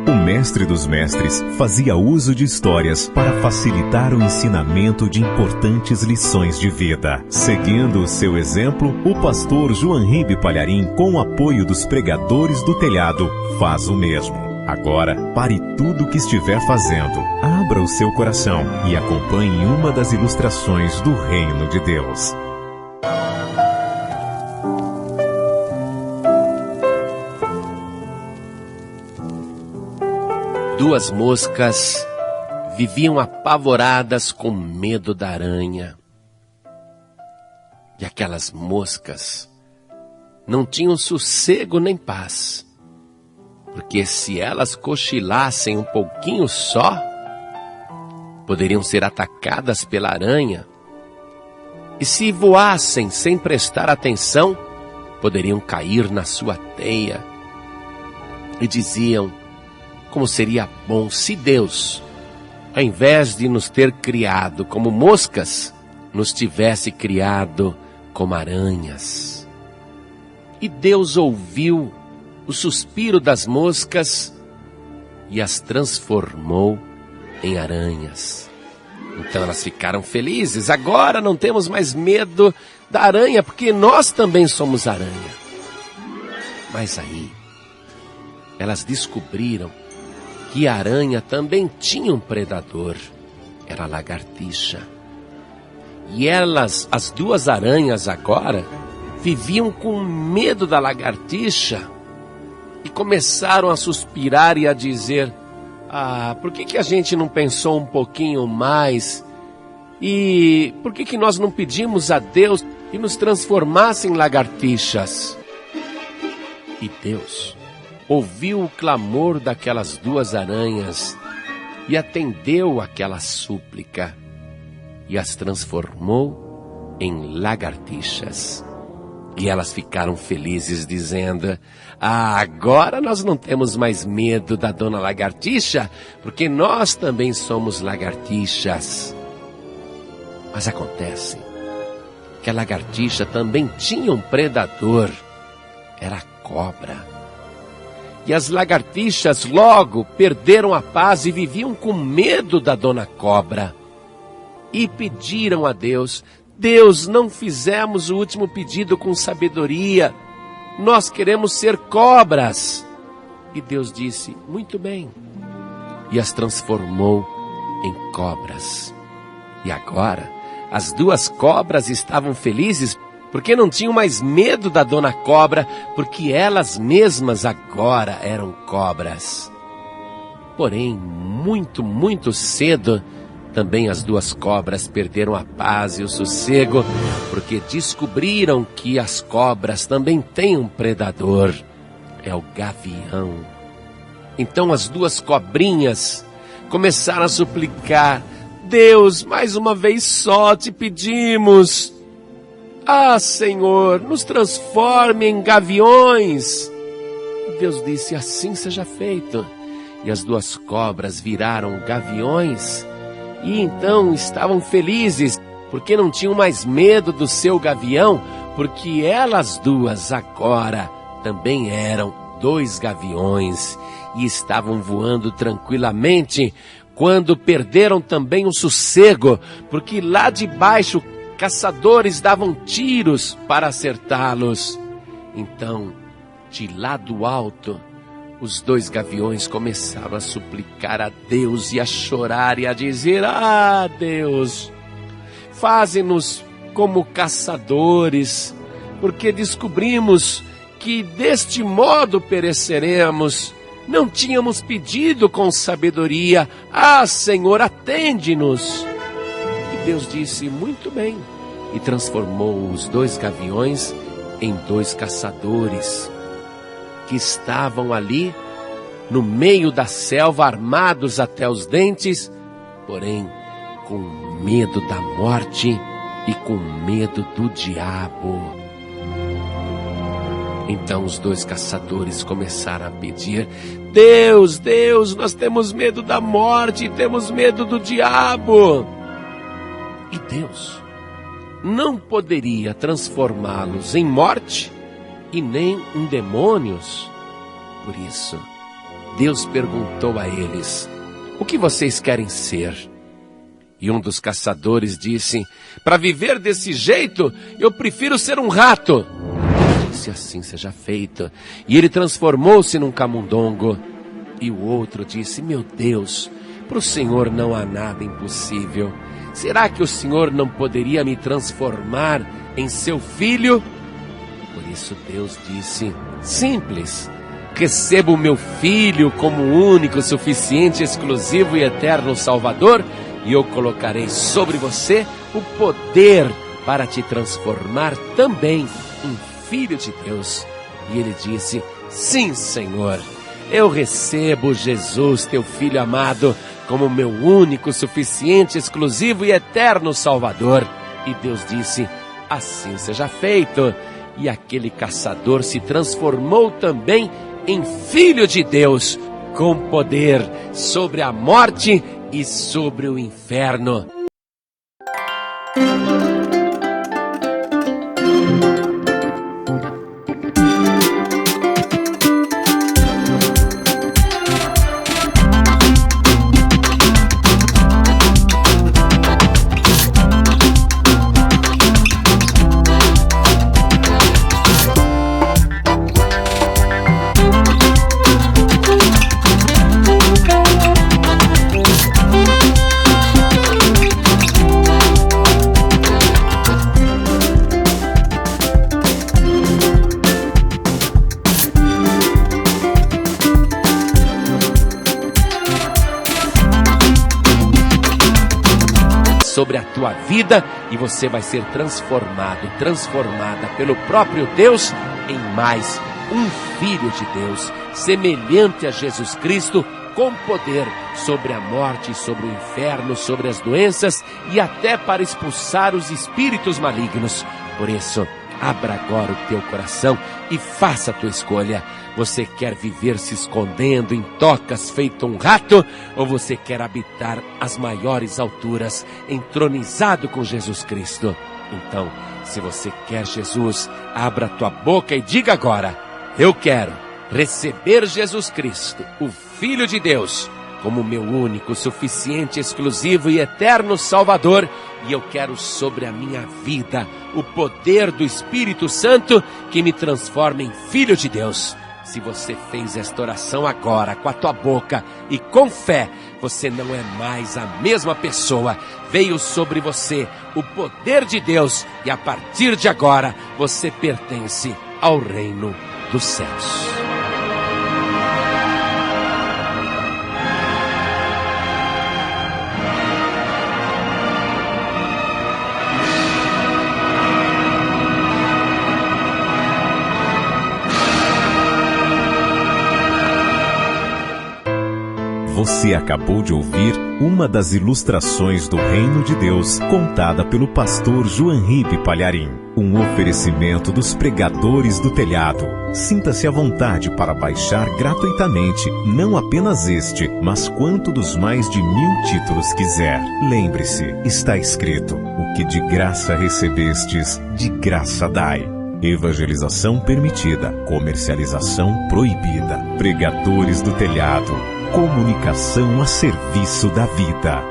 O mestre dos mestres fazia uso de histórias para facilitar o ensinamento de importantes lições de vida. Seguindo o seu exemplo, o pastor João Ribe Palharim, com o apoio dos pregadores do telhado, faz o mesmo. Agora, pare tudo o que estiver fazendo, abra o seu coração e acompanhe uma das ilustrações do Reino de Deus. Duas moscas viviam apavoradas com medo da aranha. E aquelas moscas não tinham sossego nem paz, porque se elas cochilassem um pouquinho só, poderiam ser atacadas pela aranha. E se voassem sem prestar atenção, poderiam cair na sua teia. E diziam: como seria bom se Deus, ao invés de nos ter criado como moscas, nos tivesse criado como aranhas. E Deus ouviu o suspiro das moscas e as transformou em aranhas. Então elas ficaram felizes. Agora não temos mais medo da aranha, porque nós também somos aranha. Mas aí, elas descobriram que a aranha também tinha um predador, era a lagartixa. E elas, as duas aranhas agora, viviam com medo da lagartixa e começaram a suspirar e a dizer: por que a gente não pensou um pouquinho mais? E por que nós não pedimos a Deus que nos transformasse em lagartixas? E Deus ouviu o clamor daquelas duas aranhas e atendeu aquela súplica e as transformou em lagartixas. E elas ficaram felizes, dizendo: agora nós não temos mais medo da dona lagartixa, porque nós também somos lagartixas. Mas acontece que a lagartixa também tinha um predador, era a cobra. E as lagartixas logo perderam a paz e viviam com medo da dona cobra. E pediram a Deus: Deus, não fizemos o último pedido com sabedoria. Nós queremos ser cobras. E Deus disse: muito bem. E as transformou em cobras. E agora, as duas cobras estavam felizes porque não tinham mais medo da dona cobra, porque elas mesmas agora eram cobras. Porém, muito cedo, também as duas cobras perderam a paz e o sossego, porque descobriram que as cobras também têm um predador, é o gavião. Então as duas cobrinhas começaram a suplicar: Deus, mais uma vez só te pedimos. Senhor, nos transforme em gaviões. E Deus disse: assim seja feito. E as duas cobras viraram gaviões. E então estavam felizes, porque não tinham mais medo do seu gavião, porque elas duas agora também eram dois gaviões e estavam voando tranquilamente, quando perderam também o sossego, porque lá de baixo caçadores davam tiros para acertá-los. Então, de lá do alto, os dois gaviões começaram a suplicar a Deus e a chorar e a dizer: Deus, faze-nos como caçadores, porque descobrimos que deste modo pereceremos. Não tínhamos pedido com sabedoria. Senhor, atende-nos. E Deus disse: muito bem. E transformou os dois gaviões em dois caçadores, que estavam ali no meio da selva, armados até os dentes, porém com medo da morte e com medo do diabo. Então os dois caçadores começaram a pedir: Deus, Deus, nós temos medo da morte e temos medo do diabo. E Deus não poderia transformá-los em morte e nem em demônios. Por isso, Deus perguntou a eles: o que vocês querem ser? E um dos caçadores disse: para viver desse jeito, eu prefiro ser um rato. Se assim seja feito. E ele transformou-se num camundongo. E o outro disse: meu Deus, para o Senhor não há nada impossível. Será que o Senhor não poderia me transformar em seu filho? Por isso Deus disse: simples. Receba o meu filho como único, suficiente, exclusivo e eterno Salvador, e eu colocarei sobre você o poder para te transformar também em filho de Deus. E ele disse: sim, Senhor, eu recebo Jesus, teu filho amado, como meu único, suficiente, exclusivo e eterno Salvador. E Deus disse: assim seja feito. E aquele caçador se transformou também em filho de Deus, com poder sobre a morte e sobre o inferno. Sobre a tua vida, e você vai ser transformado, transformada pelo próprio Deus em mais um filho de Deus, semelhante a Jesus Cristo, com poder sobre a morte, sobre o inferno, sobre as doenças e até para expulsar os espíritos malignos. Por isso, abra agora o teu coração e faça a tua escolha. Você quer viver se escondendo em tocas feito um rato? Ou você quer habitar as maiores alturas, entronizado com Jesus Cristo? Então, se você quer Jesus, abra a tua boca e diga agora: eu quero receber Jesus Cristo, o Filho de Deus, como meu único, suficiente, exclusivo e eterno Salvador. E eu quero sobre a minha vida o poder do Espírito Santo que me transforma em Filho de Deus. Se você fez esta oração agora com a tua boca e com fé, você não é mais a mesma pessoa. Veio sobre você o poder de Deus e a partir de agora você pertence ao reino dos céus. Você acabou de ouvir uma das ilustrações do Reino de Deus, contada pelo pastor Joanribe Palharim. Um oferecimento dos Pregadores do Telhado. Sinta-se à vontade para baixar gratuitamente, não apenas este, mas quanto dos mais de 1000 títulos quiser. Lembre-se, está escrito: o que de graça recebestes, de graça dai. Evangelização permitida, comercialização proibida. Pregadores do Telhado. Comunicação a serviço da vida.